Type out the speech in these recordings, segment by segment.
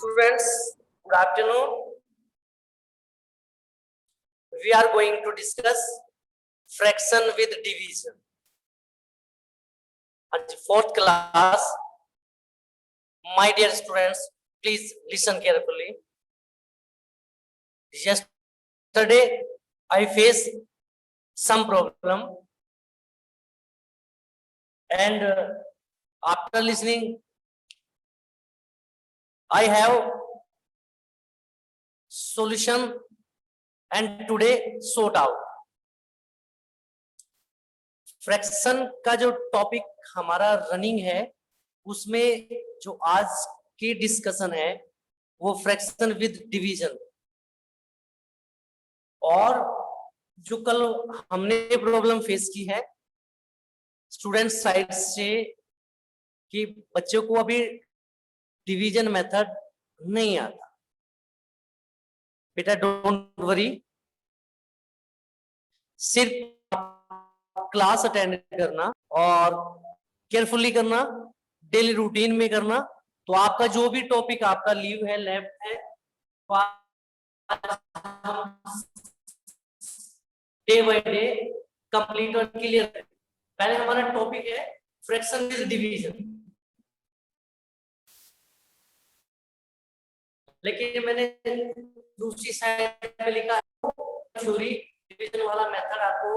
Students, good afternoon. We are going to discuss fraction with division. And the fourth class, my dear students, please listen carefully. Yesterday, I faced some problem, and after listening, I have solution and today sort out. Fraction का जो topic हमारा running है उसमें जो आज की discussion है वो फ्रैक्शन विद डिवीजन, और जो कल हमने प्रॉब्लम फेस की है स्टूडेंट साइड से कि बच्चों को अभी डिवीजन मेथड नहीं आता। बेटा डोंट वरी, सिर्फ क्लास अटेंड करना और केयरफुली करना, डेली रूटीन में करना, तो आपका जो भी टॉपिक आपका लीव है, लेफ्ट है, डे बाय डे कंप्लीट और क्लियर। पहले हमारा टॉपिक है फ्रैक्शन विद डिवीजन, लेकिन मैंने दूसरी साइड पे लिखा थ्योरी डिवीजन वाला मेथड आपको,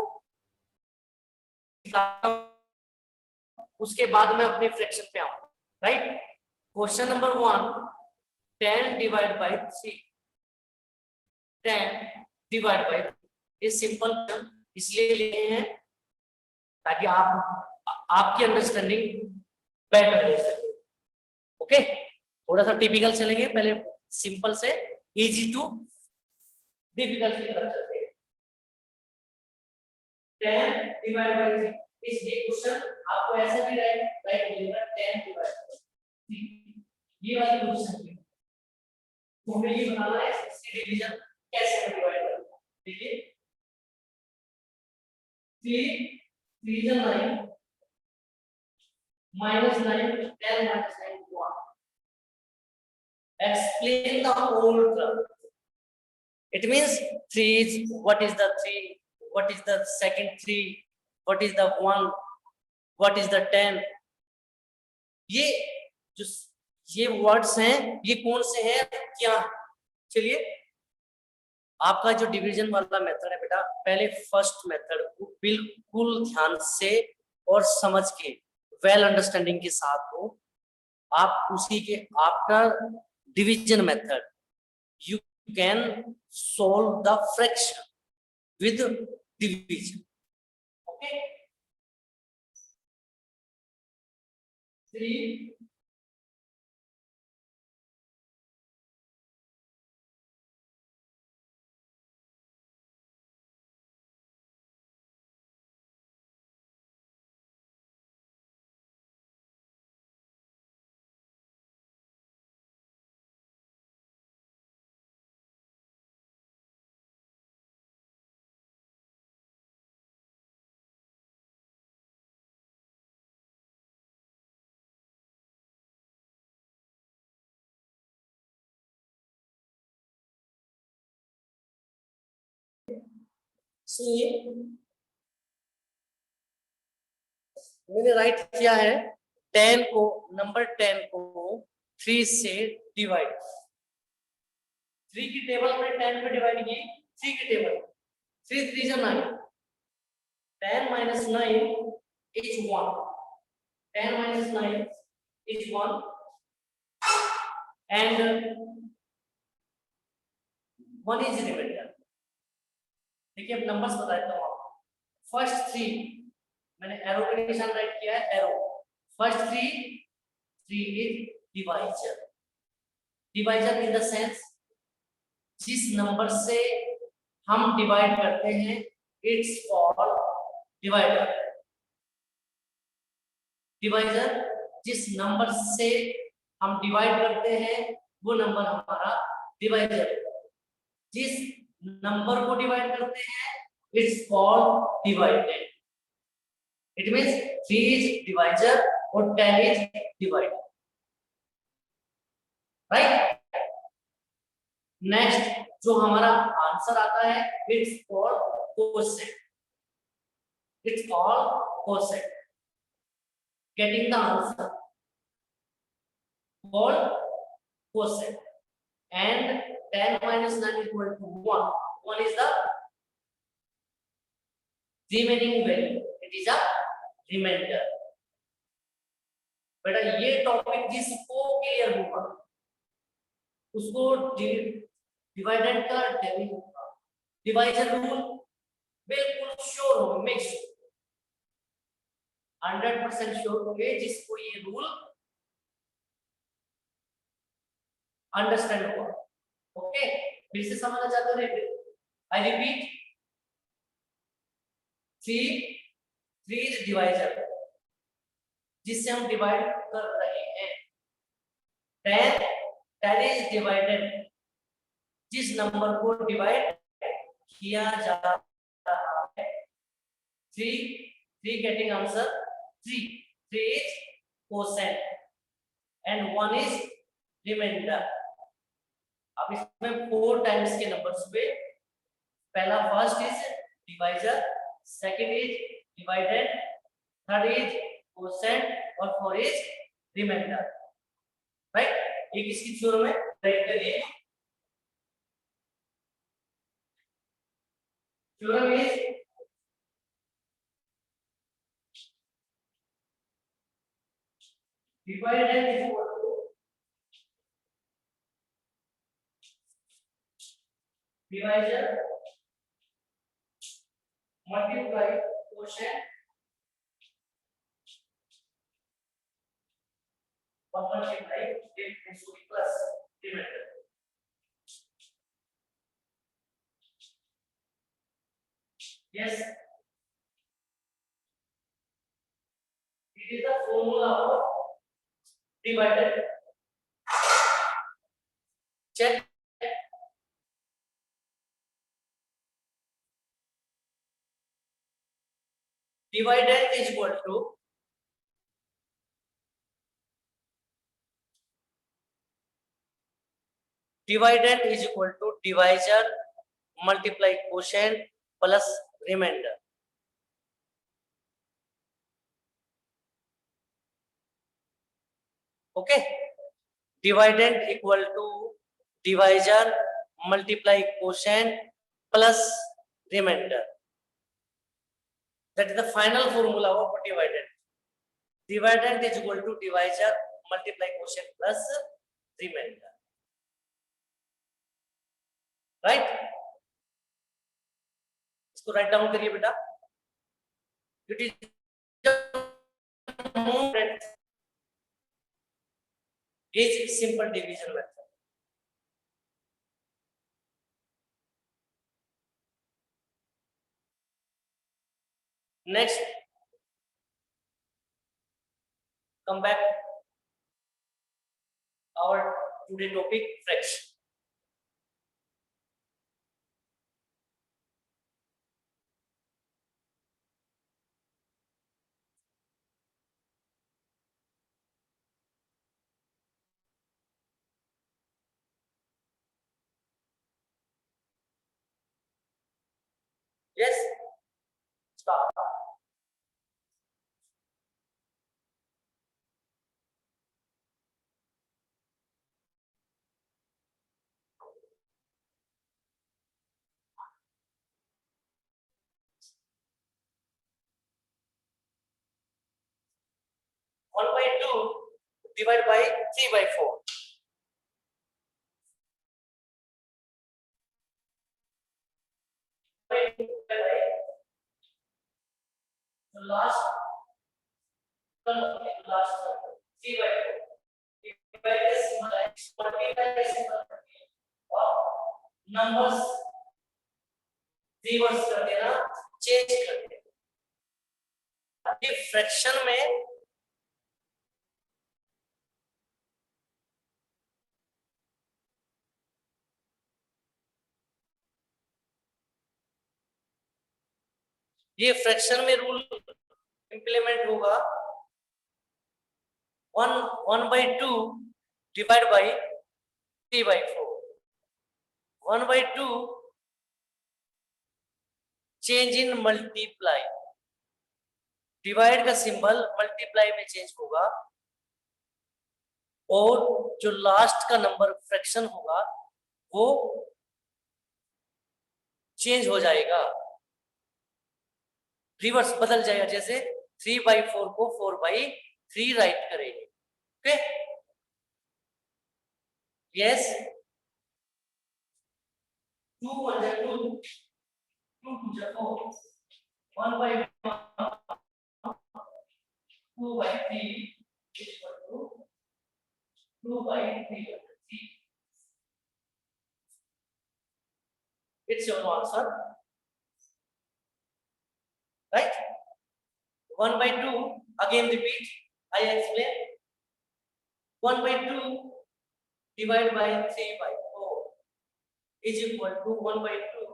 उसके बाद में अपने फ्रैक्शन पे आऊंगा। Right, question number 1, 10 divide by 3, 10 divide by, ये सिंपल इसलिए लिए हैं ताकि आपकी अंडरस्टैंडिंग बेटर हो सके। ओके, थोड़ा सा टिपिकल चलेंगे, पहले सिंपल से इजी टू डिफिकल्ट की तरफ चलते हैं। 10 डिवाइड बाय 3, इस क्वेश्चन आपको ऐसे भी राइट मिलेगा 10 डिवाइड बाय 3, ये वाली क्वेश्चन है, तो हमें ये बताना है इसकी डिवीजन कैसे डिवाइड करना है। देखिए 3 division 9 minus 9, 10 minus 9 1. Explain the whole term. It means 3 is, what is the 3, what is the second 3, what is the 1, what is the 10। ये जो ये वर्ड्स हैं ये कौन से हैं क्या। चलिए, आपका जो डिवीजन वाला मेथड है बेटा, पहले फर्स्ट मेथड को बिल्कुल ध्यान से और समझ के वेल अंडरस्टैंडिंग के साथ हो आप, उसी के after division method you can solve the fraction with division. Okay, 3 सुनिए, मैंने राइट किया है 10 को, नंबर 10 को 3 से डिवाइड, 3 की टेबल में 10 पे डिवाइड की, 3 की टेबल 3 3 जा 9, 10 minus 9 is 1, 10 minus 9 is 1, and 1 is remainder। देखिए अब नंबर्स बताता हूँ आपको। फर्स्ट 3 मैंने एरो के निशान राइट किया है, arrow first 3 is divisor. Divisor in the sense जिस नंबर से हम डिवाइड करते हैं इट्स कॉल्ड डिवाइडर। डिवाइजर जिस नंबर से हम डिवाइड करते हैं वो नंबर हमारा डिवाइजर। जिस नंबर को डिवाइड करते हैं it's called divided. It means 3 is divisor और 10 इज डिवाइडर। राइट, नेक्स्ट जो हमारा आंसर आता है, it's called coset, it's called coset, getting the answer called quotient, and 10 minus 9 is equal to 1. 1 is the remaining value, it is a remainder. बेटा ये topic जिसको clear होगा उसको dividend का डेरिवेटिव होगा, डिवाइजर रूल बिल्कुल श्योर हो, make sure 100% sure होंगे जिसको ये रूल अंडरस्टैंड हुआ। ओके, फिर से समझना चाहते हो? आई रिपीट, 3 इज डिवाइजर जिससे हम डिवाइड कर रहे हैं, 10 इज डिवाइडेड जिस नंबर को डिवाइड किया जा रहा है, 3 getting answer 3 is quotient and 1 is remainder. अब इसमें 4 टाइम्स के नंबर्स पे, पहला first is divisor, second is divided, third is quotient और 4 इज रिमाइंडर, राइट। एक इसकी थ्योरम है, राइट करिए। Theorem is divided is equal to divisor multiply quotient or multiply it into plus remainder. Yes, it is the formula of divided. Check. Dividend is equal to divisor multiply quotient plus remainder. Okay, dividend equal to divisor multiply quotient plus remainder. That is the final formula of dividend. Dividend is equal to divisor multiply quotient plus remainder. Right? इसको write down करिए बेटा। It is simple division method. Next, come back our today topic, fraction. Yes, start. One by 2 divided by 3 by 4. The last 3 by 4. Divide the symbol x, multiply the symbol और numbers reverse कर देना, change कर देना। ये fraction में rule implement होगा 1 by 2 divide by 3 by 4। 1/2 change in multiply, divide का symbol multiply में चेंज होगा और जो लास्ट का नंबर फ्रैक्शन होगा वो चेंज हो जाएगा, रिवर्स बदल जाएगा। जैसे 3/4 को 4/3 राइट करेंगे। ओके, यस, 2 1 जा 2, 2 2 जा 4, 1/1 2/3 is equal to 2/3. It's your answer, right? 1/2 again repeat. I explain. 1/2 divided by 3/4 is equal to 1/2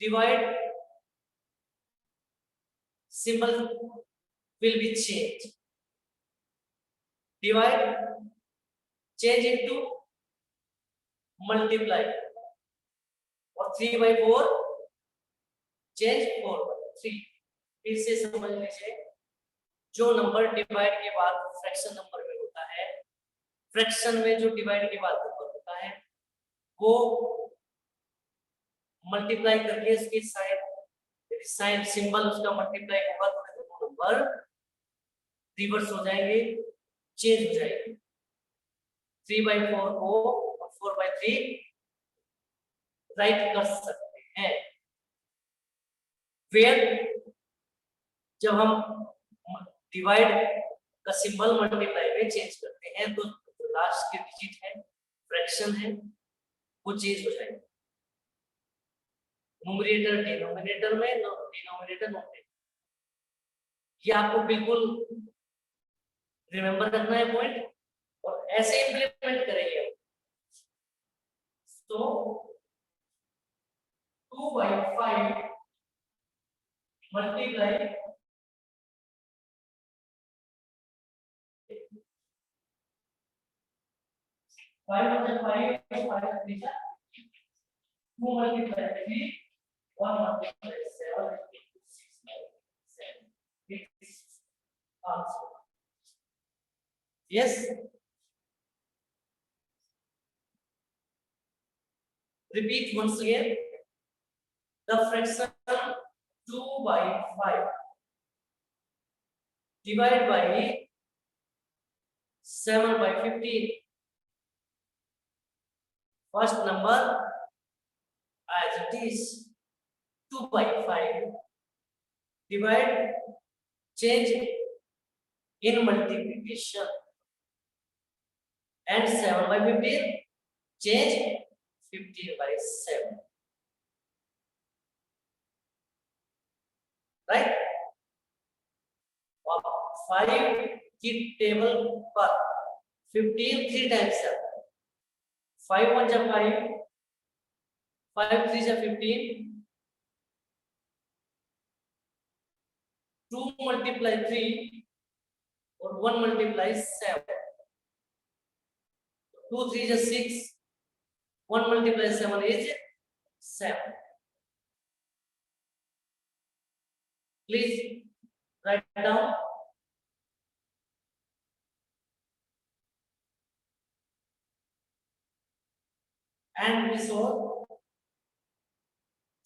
divide, symbol will be changed, divide change into multiply और 3/4 चेंज 4/3। फिर से समझ लीजिए, जो नंबर डिवाइड के बाद फ्रैक्शन नंबर में होता है, फ्रैक्शन में जो डिवाइड के बाद नंबर होता है वो मल्टीप्लाई करके इसकी साइन, यदि साइन सिंबल उसका मल्टीप्लाई होगा तो दोनों नंबर रिवर्स हो जाएंगे, चेंज हो जाएंगे। 3/4 को 4/3 राइट कर सकते हैं। वेयर जब हम डिवाइड का सिंबल मल्टीप्लाई में चेंज करते हैं तो लास्ट के डिजिट है, फ्रैक्शन है, वो चेंज हो जाएगा। न्यूमरेटर डिनोमिनेटर में, डिनोमिनेटर न्यूमरेटर, ये आपको बिल्कुल रिमेंबर रखना है पॉइंट, और ऐसे इंप्लीमेंट करेंगे। तो 2/5 multiply 5 5 5 3 2 multiply 3 1 multiply 7 6 7 6 answer. Yes, repeat once again. The fraction 2/5 divided by 7/15. First number as it is 2/5 divide change in multiplication and 7/15 change 15/7, right? 5 की टेबल पर 15 3 टाइम्स है, 5 1 जा 5, 5 3 जा 15, 2 multiply 3 और 1 multiply 7, 2 3 जा 6, 1 multiply 7 is 7. Please write down. And we saw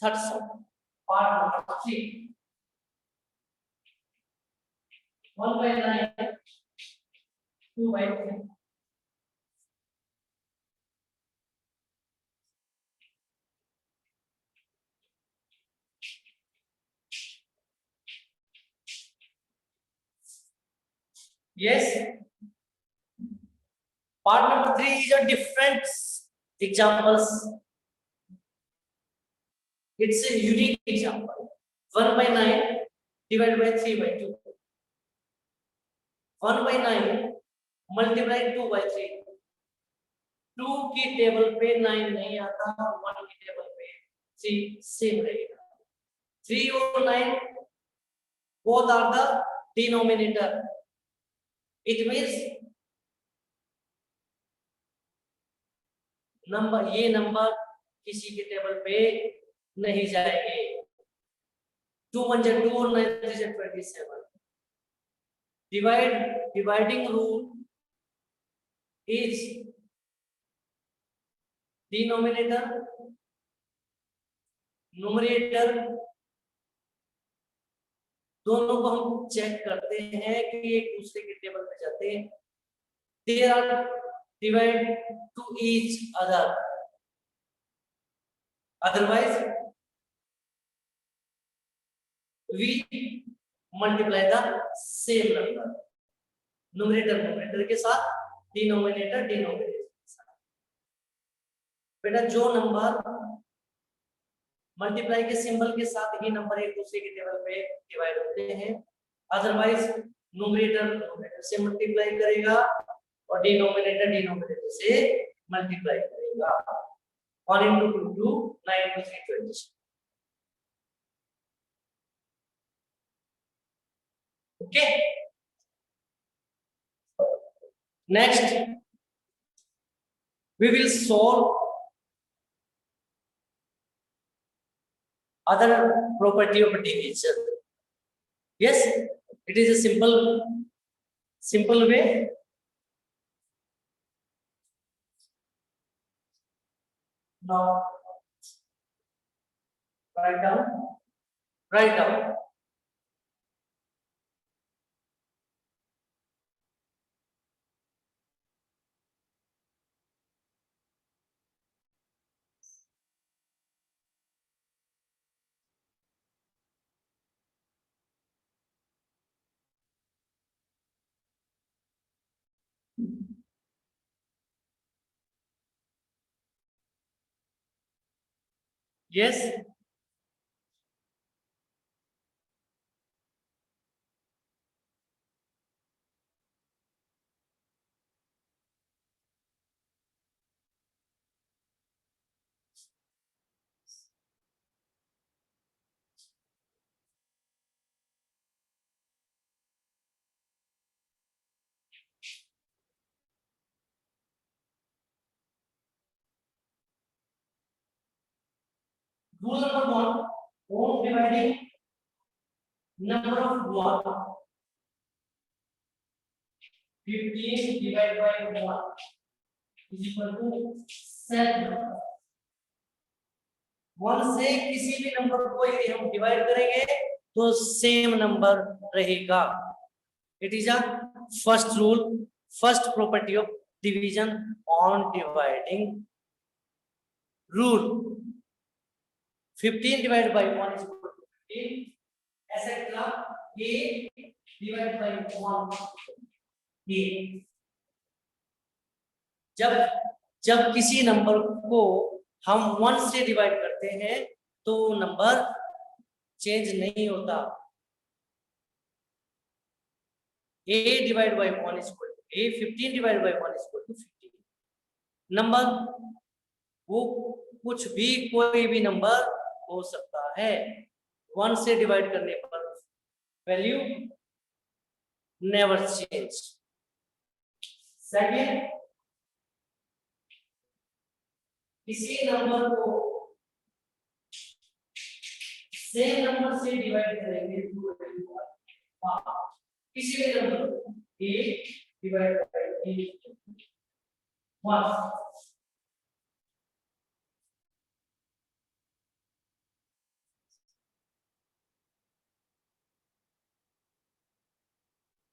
third sum, part number 3. 1/9, 2/3. Yes, part number 3 is a different examples. It's a unique example. 1/9 divided by 3/2. 1/9 multiply 2/3. 2 की table पे 9 नहीं आता, 1 की टेबल पे 3 सेम रहेगा। 3 और 9 both are the denominator. It means number, ये number किसी के टेबल पे नहीं जाएंगे। 2 1 जा 2 और 9 3 जा 27। Dividing rule is denominator numerator दोनों को हम चेक करते हैं कि एक दूसरे के टेबल पे जाते हैं। They are divide to each other, otherwise we multiply the same number, numerator के साथ, डिनोमिनेटर के साथ। बेटा जो नंबर मल्टीप्लाई के सिंबल के साथ ही नंबर एक दूसरे के टेबल पे डिवाइड होते हैं, अदरवाइज न्यूमरेटर से मल्टीप्लाई करेगा और डिनोमिनेटर से मल्टीप्लाई करेगा। 1 into 2 2, 9 into 3 20। Okay, next we will solve other property of division. Yes, it is a simple way. Now write down yes, rule number 1, on dividing number of 1, 15 divided by 1 is equal to 7। 1 से किसी भी number को यदि हम divide करेंगे तो same number रहेगा। It is a first rule, first property of division on dividing rule. 15 divided by 1 is equal to 15, etc. A divided by 1 A। जब किसी नंबर को हम 1 से डिवाइड करते हैं तो नंबर चेंज नहीं होता। A divided by 1 is equal to A, 15 divided by 1 is equal to 15। Number वो कुछ भी, कोई भी नंबर हो सकता है। 1 से डिवाइड करने पर वैल्यू नेवर चेंज। सेकेंड, किसी नंबर को सेम नंबर से डिवाइड करेंगे तो किसी भी नंबर को a divide by a 1।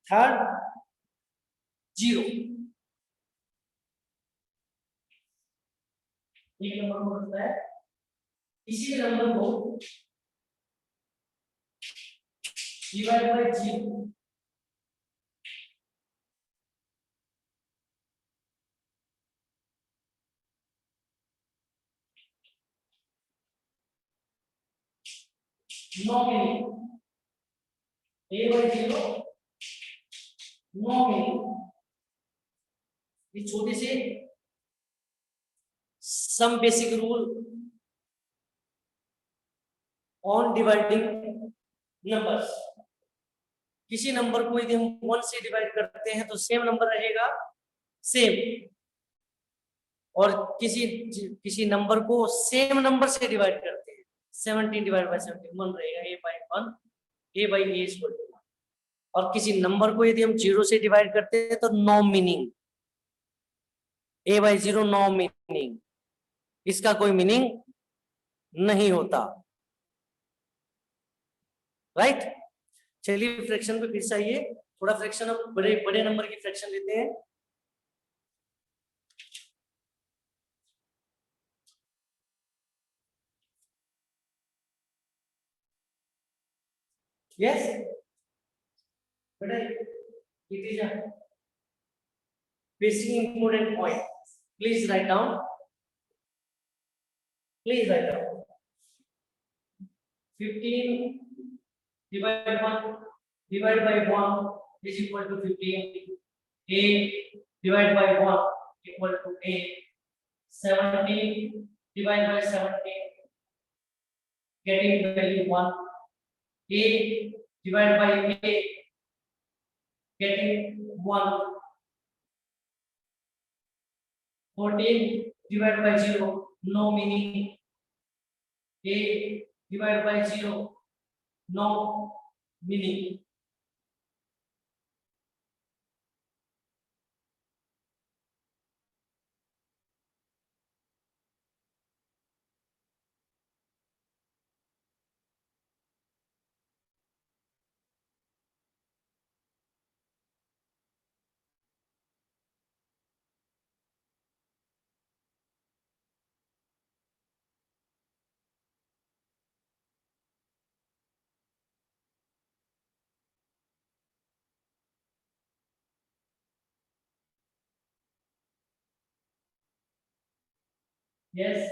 Third, 0। एक नंबर को होता है किसी भी नंबर को divide by 0 no meaning, a by 0 no meaning. ये छोटे से some basic rule on dividing numbers. किसी नंबर को यदि हम 1 से डिवाइड करते हैं तो सेम नंबर रहेगा, सेम। और किसी नंबर को सेम नंबर से डिवाइड करते हैं, 17 डिवाइड बाई 17 1 रहेगा, a by 1, a by a equal to 1। और किसी नंबर को यदि हम 0 से डिवाइड करते हैं तो no meaning, a by 0 no meaning, इसका कोई मीनिंग नहीं होता, राइट। चलिए फ्रैक्शन पे फिर से आइए, थोड़ा फ्रैक्शन अब बड़े बड़े नंबर की फ्रैक्शन लेते हैं। Yes, but it is a basic important point. Please write down. Please write down. 15 divided 1 divided by 1 is equal to 15. 8 divided by 1 equal to 8. 17 divided by 17 getting the value 1. 8 divided by 8 getting 1. 14 divided by 0 no meaning. 8 divided by 0 no meaning. Yes.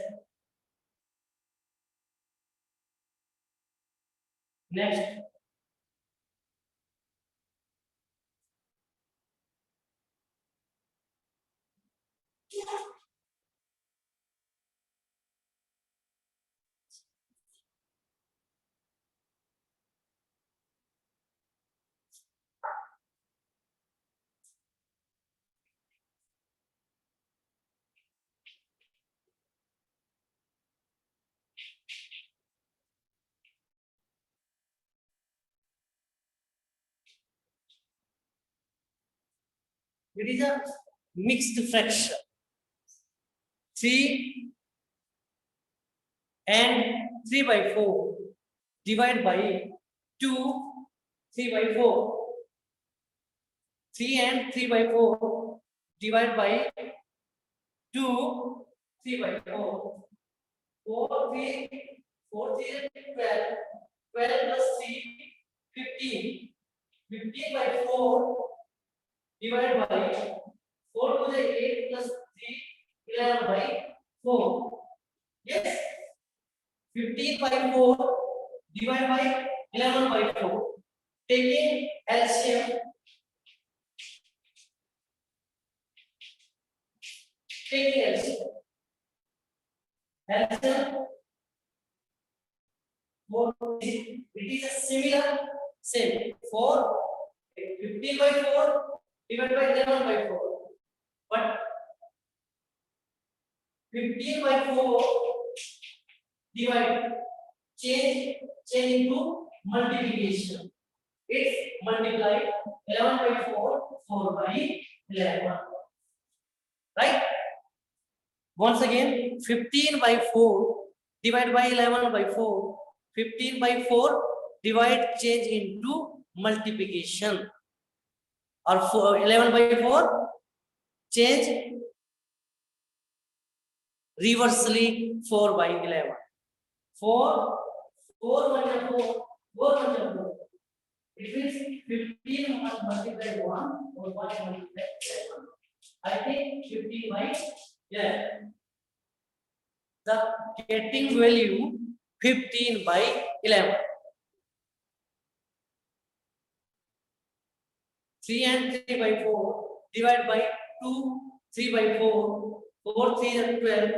Next. It is a mixed fraction. 3 and 3 by 4 divide by 2, 3 by 4. 3 and 3 by 4 divide by 2, 3 by 4. 4, 3, 4, 3 is 12. 12 plus 3, 15. 15 by 4 divided by 4 to the 8 plus 3, 11 by 4. Yes, 15 by 4 divided by 11 by 4. Taking LCM, taking LCM. LCM, it is a similar, same. 4, 15 by 4 divided by 11 by 4. But 15 by 4 divide, change into multiplication. It's multiplied 11 by 4, 4 by 11. Right? Once again, 15 by 4 divided by 11 by 4. 15 by 4 divide, change into multiplication. Or 11 by 4 change reversely 4 by 11. 4, 4 1 4, 4 1 4. It means 15 must multiply 1 or 1 multiply 11. I think 15 by 11. The getting value 15 by 11. 3 and 3 by 4 divided by 2, 3 by 4. 4 3 are 12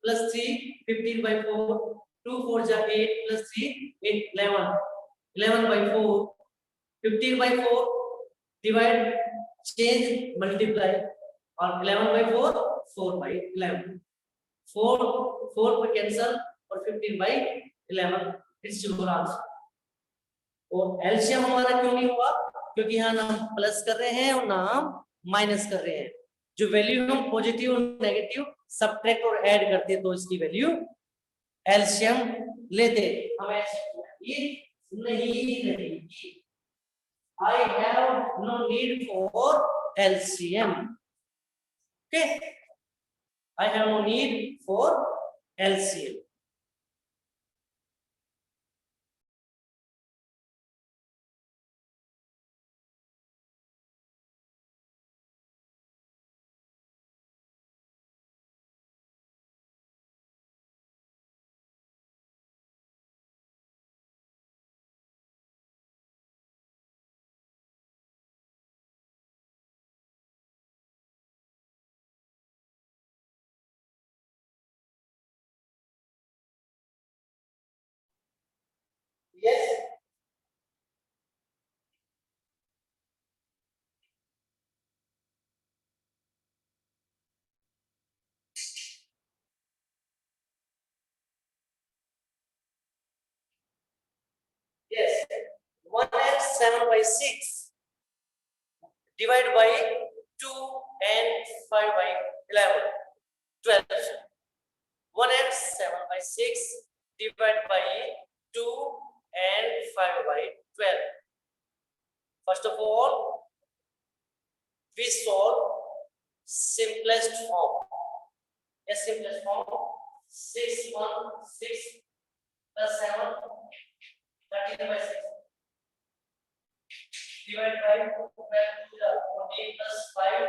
plus 3, 15 by 4. 2 4 are 8 plus 3, 8 11. 11 by 4. 15 by 4 divide, change, multiply. और 11/4 4/11, 4 पे cancel और 15/11 it's your answer. और LCM हमारा क्यों नहीं हुआ? क्योंकि यहाँ ना हम प्लस कर रहे हैं और ना हम माइनस कर रहे हैं। जो वैल्यू हम पॉजिटिव और नेगेटिव सब्ट्रैक्ट और ऐड करते हैं तो इसकी वैल्यू एलसीएम लेते। हम एलसीएम नहीं रहेगी। I have no need for LCM. Okay, I have no need for LCM. Yes. Yes. 1/7/6 divided by 2/5/11. 12. 1/7/6 divided by 2/5/12. First of all, we solve simplest form. A simplest form 6/6 plus 7 13/6 divided by 12 14 plus 5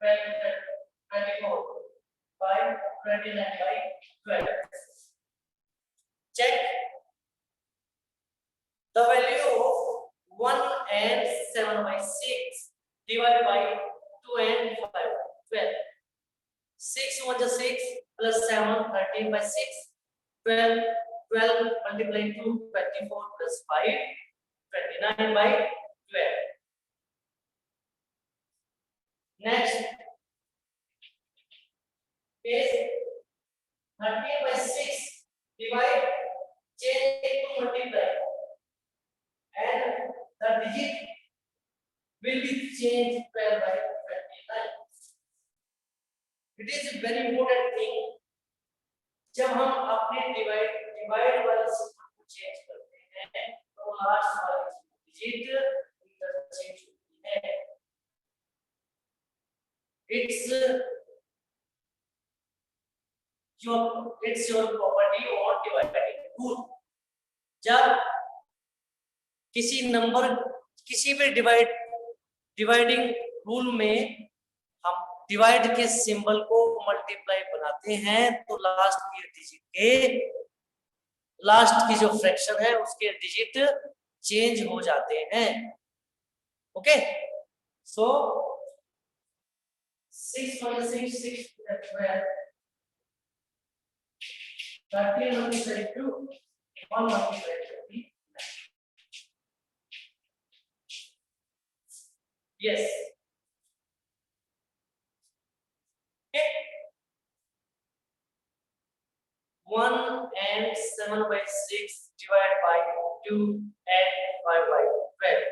24 5 29/12. Check the value of 1/7/6 divided by 2/5/12. 6 1 is 6 plus 7 13/6 12 12 multiplied 2 24 plus 5 29/12. Next is 13/6 divide change it to multiply and the digit will be changed 12/29. It is a very important thing. जब हम अपने divide वाले symbol को change करते हैं तो last वाली digit interchange होती है। It's your property or dividing rule. जब किसी नंबर किसी भी डिवाइडिंग रूल में हम डिवाइड के सिंबल को मल्टीप्लाई बनाते हैं तो लास्ट की डिजिट के लास्ट की जो फ्रैक्शन है उसके डिजिट चेंज हो जाते हैं। Okay, so 6 - 6 6 12 13 multiplied 2 1 multiplied 3. Yes. Okay. 1/7/6 divided by 2/5/12.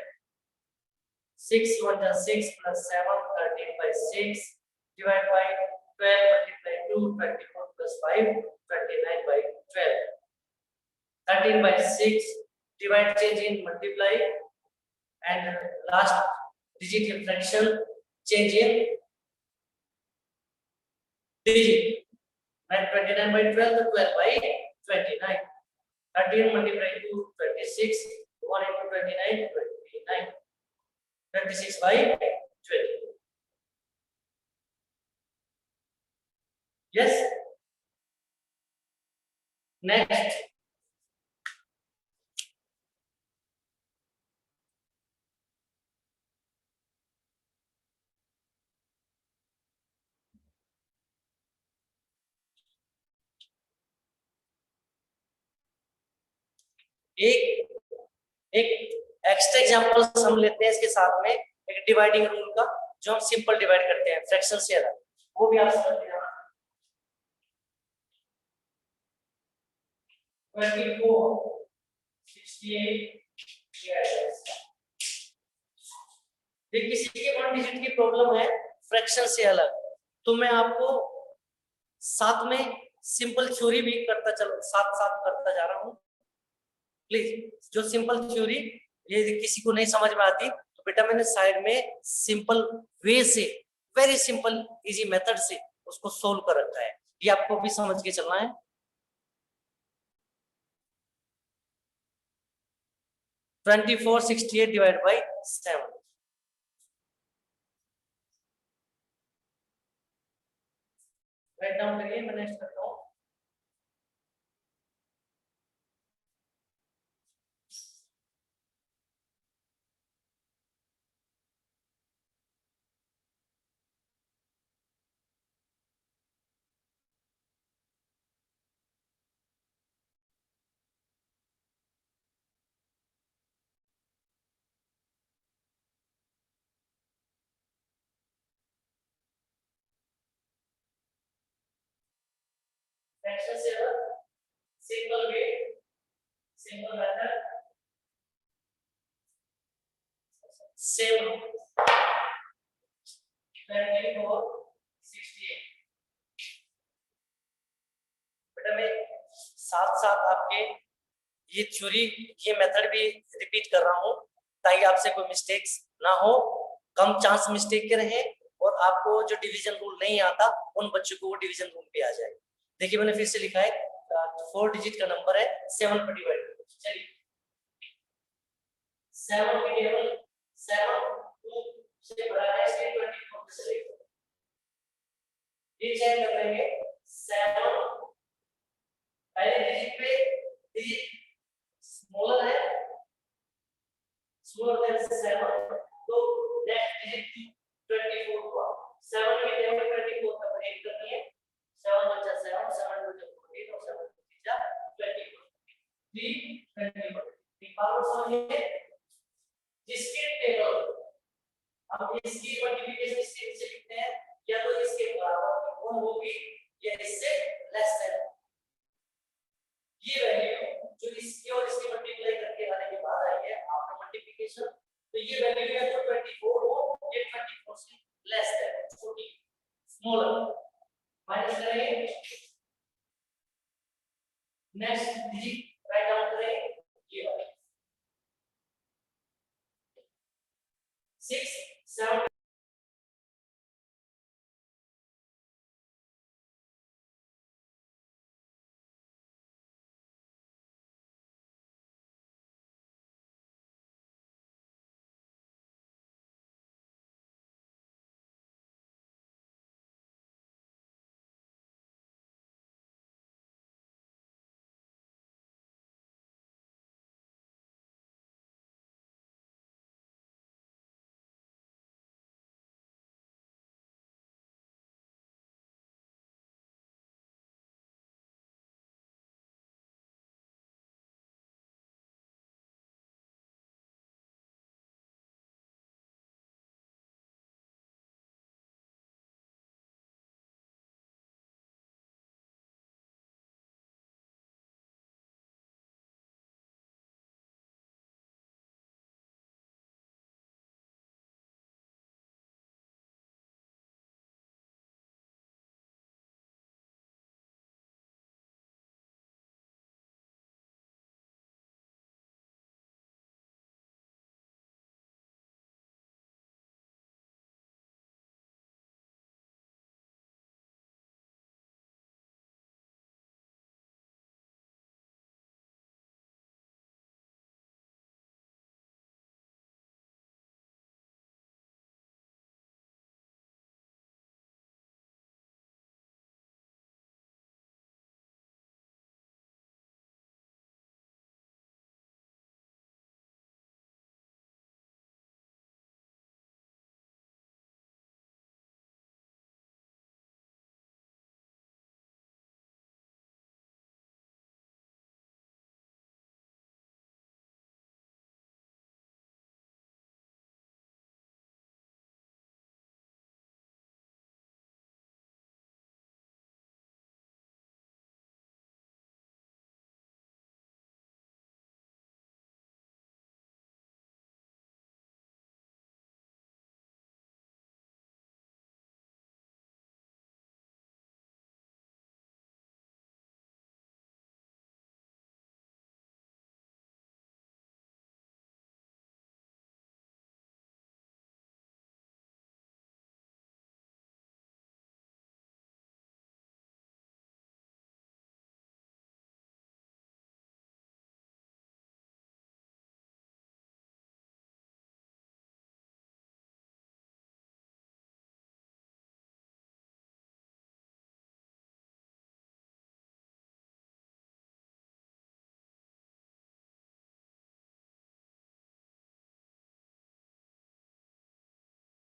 6 1 is 6 plus 7 13/6 divided by 12 multiplied 2 24 plus 5 29/12. 13/6 divide change in multiply and last digit in fraction change in digit. And 29/12 to 12/29. 13 multiplied 2 26 1 into 29 29 26/20. Yes. Next. एक extra example हम लेते हैं इसके साथ में एक dividing rule का। जो हम सिंपल डिवाइड करते हैं फ्रैक्शन से अलग, वो भी आप समझ लेना। 24 68 ये किसी के 1 डिजिट की प्रॉब्लम है फ्रैक्शन से अलग, तो मैं आपको साथ में सिंपल थ्योरी भी करता चलो, साथ साथ करता जा रहा हूं। प्लीज जो सिंपल थ्योरी ये किसी को नहीं समझ में आती तो बेटा मैंने साइड में सिंपल वे से, वेरी सिंपल इजी मेथड से उसको सोल्व कर रखा है, ये आपको भी समझ के चलना है। 2468 डिवाइड बाई 7, राइट डाउन करिए, मैं नेक्स्ट करता हूँ। फ्रैक्शन से अलग simple way, simple method, same 2468। बेटा मैं साथ साथ आपके ये थ्योरी, ये मेथड भी रिपीट कर रहा हूँ ताकि आपसे कोई मिस्टेक्स ना हो, कम चांस मिस्टेक के रहे, और आपको जो डिवीजन रूल नहीं आता उन बच्चों को वो डिवीजन रूल भी आ जाए। देखिए मैंने फिर से लिखा है 4 डिजिट का नंबर है, 7 पर डिवाइड करो। चलिए 7 के टेबल 7 2 से बड़ा है, इसलिए 24 से लेकर ये चेक कर लेंगे। 7 पहले डिजिट पे डिजिट स्मॉलर है, स्मॉलर देन 7, तो नेक्स्ट डिजिट 24 हुआ। 7 के टेबल 24 का ब्रेक करनी है, 7 बचा 7, 7 बचा 14 और 7 बचा 24, 3 24। निकालो समझिए जिसके टेबल हम इसकी मल्टीप्लिकेशन इससे नीचे लिखते हैं, या तो इसके बराबर कौन होगी या इससे लेस देन, ये वैल्यू जो इसकी और इसकी मल्टीप्लाई करके आने के बाद आई है आफ्टर मल्टीप्लिकेशन, तो ये वैल्यू या तो 24 हो या 24 से लेस देन, छोटी स्मॉलर माइनस करेंगे, नेक्स्ट डिजिट राइट डाउन करेंगे, ये वाला 6 7